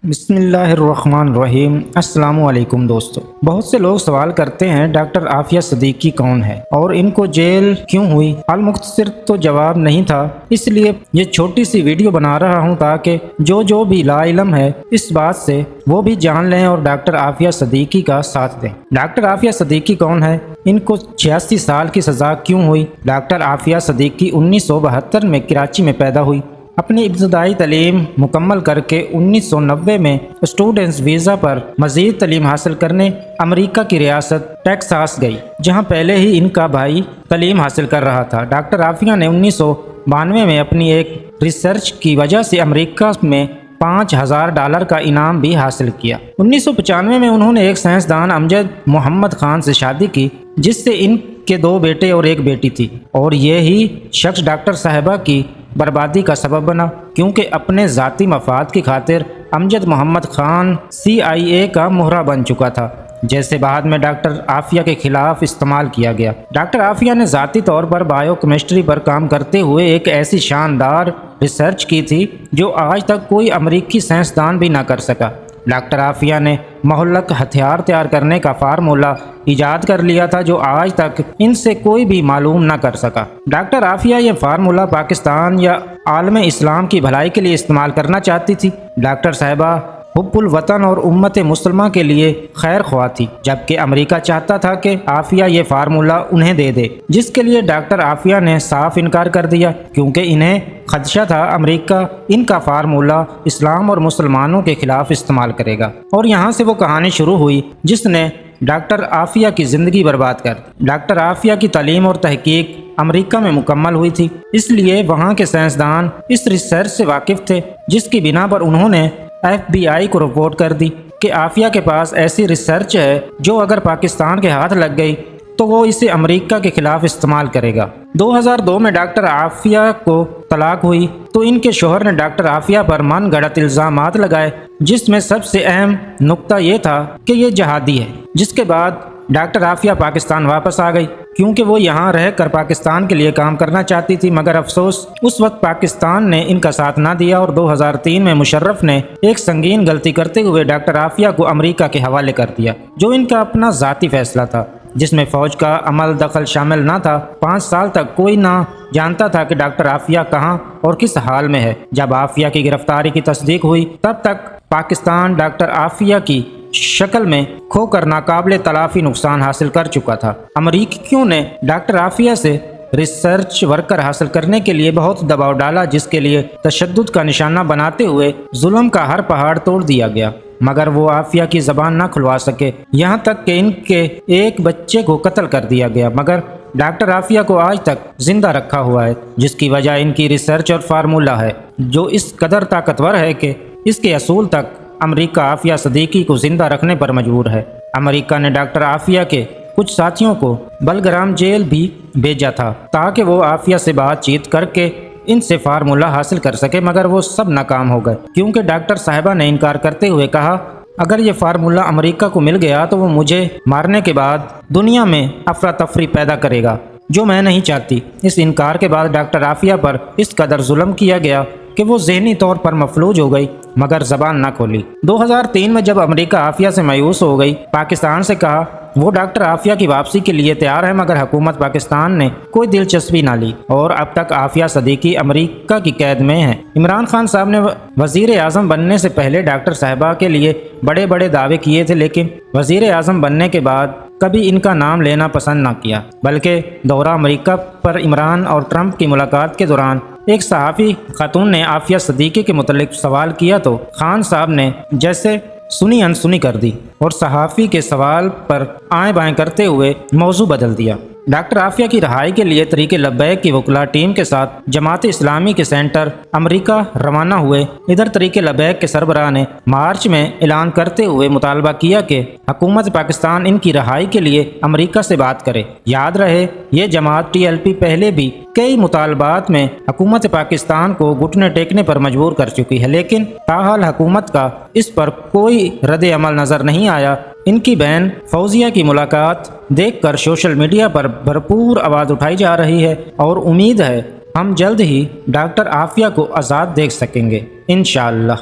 بسم اللہ الرحمن الرحیم۔ السلام علیکم دوستو، بہت سے لوگ سوال کرتے ہیں ڈاکٹر عافیہ صدیقی کون ہے اور ان کو جیل کیوں ہوئی۔ المختصر تو جواب نہیں تھا، اس لیے یہ چھوٹی سی ویڈیو بنا رہا ہوں تاکہ جو بھی لا علم ہے اس بات سے وہ بھی جان لیں اور ڈاکٹر عافیہ صدیقی کا ساتھ دیں۔ ڈاکٹر عافیہ صدیقی کون ہے؟ ان کو 86 سال کی سزا کیوں ہوئی؟ ڈاکٹر عافیہ صدیقی 1972 میں کراچی میں پیدا ہوئی۔ اپنی ابتدائی تعلیم مکمل کر کے 1990 میں اسٹوڈنٹس ویزا پر مزید تعلیم حاصل کرنے امریکہ کی ریاست ٹیکساس گئی، جہاں پہلے ہی ان کا بھائی تعلیم حاصل کر رہا تھا۔ ڈاکٹر عافیہ نے 1992 میں اپنی ایک ریسرچ کی وجہ سے امریکہ میں $5000 کا انعام بھی حاصل کیا۔ 1995 میں انہوں نے ایک سائنسدان امجد محمد خان سے شادی کی، جس سے ان کے 2 بیٹے اور 1 بیٹی تھی، اور یہی شخص ڈاکٹر صاحبہ کی بربادی کا سبب بنا، کیونکہ اپنے ذاتی مفاد کی خاطر امجد محمد خان CIA کا مہرہ بن چکا تھا، جیسے بعد میں ڈاکٹر عافیہ کے خلاف استعمال کیا گیا۔ ڈاکٹر عافیہ نے ذاتی طور پر بائیو کیمسٹری پر کام کرتے ہوئے ایک ایسی شاندار ریسرچ کی تھی جو آج تک کوئی امریکی سائنسدان بھی نہ کر سکا۔ ڈاکٹر عافیہ نے مہلک ہتھیار تیار کرنے کا فارمولہ ایجاد کر لیا تھا جو آج تک ان سے کوئی بھی معلوم نہ کر سکا۔ ڈاکٹر عافیہ یہ فارمولہ پاکستان یا عالم اسلام کی بھلائی کے لیے استعمال کرنا چاہتی تھی۔ ڈاکٹر صاحبہ حب الوطن اور امت مسلمہ کے لیے خیر خواہ تھی، جبکہ امریکہ چاہتا تھا کہ عافیہ یہ فارمولہ انہیں دے دے، جس کے لیے ڈاکٹر عافیہ نے صاف انکار کر دیا، کیونکہ انہیں خدشہ تھا امریکہ ان کا فارمولہ اسلام اور مسلمانوں کے خلاف استعمال کرے گا۔ اور یہاں سے وہ کہانی شروع ہوئی جس نے ڈاکٹر عافیہ کی زندگی برباد کر دی۔ ڈاکٹر عافیہ کی تعلیم اور تحقیق امریکہ میں مکمل ہوئی تھی، اس لیے وہاں کے سائنسدان اس ریسرچ سے واقف تھے، جس کی بنا پر انہوں نے FBI کو رپورٹ کر دی کہ عافیہ کے پاس ایسی ریسرچ ہے جو اگر پاکستان کے ہاتھ لگ گئی تو وہ اسے امریکہ کے خلاف استعمال کرے گا۔ 2002 میں ڈاکٹر عافیہ کو طلاق ہوئی تو ان کے شوہر نے ڈاکٹر عافیہ پر من گھڑت الزامات لگائے، جس میں سب سے اہم نقطہ یہ تھا کہ یہ جہادی ہے۔ جس کے بعد ڈاکٹر عافیہ پاکستان واپس آ گئی، کیونکہ وہ یہاں رہ کر پاکستان کے لیے کام کرنا چاہتی تھی، مگر افسوس اس وقت پاکستان نے ان کا ساتھ نہ دیا اور 2003 میں مشرف نے ایک سنگین غلطی کرتے ہوئے ڈاکٹر عافیہ کو امریکہ کے حوالے کر دیا، جو ان کا اپنا ذاتی فیصلہ تھا، جس میں فوج کا عمل دخل شامل نہ تھا۔ 5 سال تک کوئی نہ جانتا تھا کہ ڈاکٹر عافیہ کہاں اور کس حال میں ہے۔ جب عافیہ کی گرفتاری کی تصدیق ہوئی تب تک پاکستان ڈاکٹر عافیہ کی شکل میں کھو کر ناقابل تلافی نقصان حاصل کر چکا تھا۔ امریکیوں نے ڈاکٹر عافیہ سے ریسرچ ورکر حاصل کرنے کے لیے بہت دباؤ ڈالا، جس کے لیے تشدد کا نشانہ بناتے ہوئے ظلم کا ہر پہاڑ توڑ دیا گیا، مگر وہ عافیہ کی زبان نہ کھلوا سکے، یہاں تک کہ ان کے ایک بچے کو قتل کر دیا گیا، مگر ڈاکٹر عافیہ کو آج تک زندہ رکھا ہوا ہے، جس کی وجہ ان کی ریسرچ اور فارمولہ ہے، جو اس قدر طاقتور ہے کہ اس کے اصول تک امریکہ عافیہ صدیقی کو زندہ رکھنے پر مجبور ہے۔ امریکہ نے ڈاکٹر عافیہ کے کچھ ساتھیوں کو بلگرام جیل بھی بھیجا تھا تاکہ وہ عافیہ سے بات چیت کر کے ان سے فارمولہ حاصل کر سکے، مگر وہ سب ناکام ہو گئے، کیونکہ ڈاکٹر صاحبہ نے انکار کرتے ہوئے کہا اگر یہ فارمولہ امریکہ کو مل گیا تو وہ مجھے مارنے کے بعد دنیا میں افراتفری پیدا کرے گا، جو میں نہیں چاہتی۔ اس انکار کے بعد ڈاکٹر عافیہ پر اس قدر ظلم کیا گیا کہ وہ ذہنی طور پر مفلوج ہو گئی، مگر زبان نہ کھولی۔ 2003 میں جب امریکہ عافیہ سے مایوس ہو گئی، پاکستان سے کہا وہ ڈاکٹر عافیہ کی واپسی کے لیے تیار ہے، مگر حکومت پاکستان نے کوئی دلچسپی نہ لی اور اب تک عافیہ صدیقی امریکہ کی قید میں ہیں۔ عمران خان صاحب نے وزیر اعظم بننے سے پہلے ڈاکٹر صاحبہ کے لیے بڑے بڑے دعوے کیے تھے، لیکن وزیر اعظم بننے کے بعد کبھی ان کا نام لینا پسند نہ کیا، بلکہ دورہ امریکہ پر عمران اور ٹرمپ کی ملاقات کے دوران ایک صحافی خاتون نے عافیہ صدیقی کے متعلق سوال کیا تو خان صاحب نے جیسے سنی انسنی کر دی اور صحافی کے سوال پر آئیں بائیں کرتے ہوئے موضوع بدل دیا۔ ڈاکٹر عافیہ کی رہائی کے لیے طریق لبیک کی وکلاء ٹیم کے ساتھ جماعت اسلامی کے سینٹر امریکہ روانہ ہوئے۔ ادھر طریق لبیک کے سربراہ نے مارچ میں اعلان کرتے ہوئے مطالبہ کیا کہ حکومت پاکستان ان کی رہائی کے لیے امریکہ سے بات کرے۔ یاد رہے یہ جماعت TLP پہلے بھی کئی مطالبات میں حکومت پاکستان کو گھٹنے ٹیکنے پر مجبور کر چکی ہے، لیکن تاحال حکومت کا اس پر کوئی رد عمل نظر نہیں آیا۔ ان کی بہن فوزیہ کی ملاقات دیکھ کر سوشل میڈیا پر بھرپور آواز اٹھائی جا رہی ہے اور امید ہے ہم جلد ہی ڈاکٹر عافیہ کو آزاد دیکھ سکیں گے انشاءاللہ۔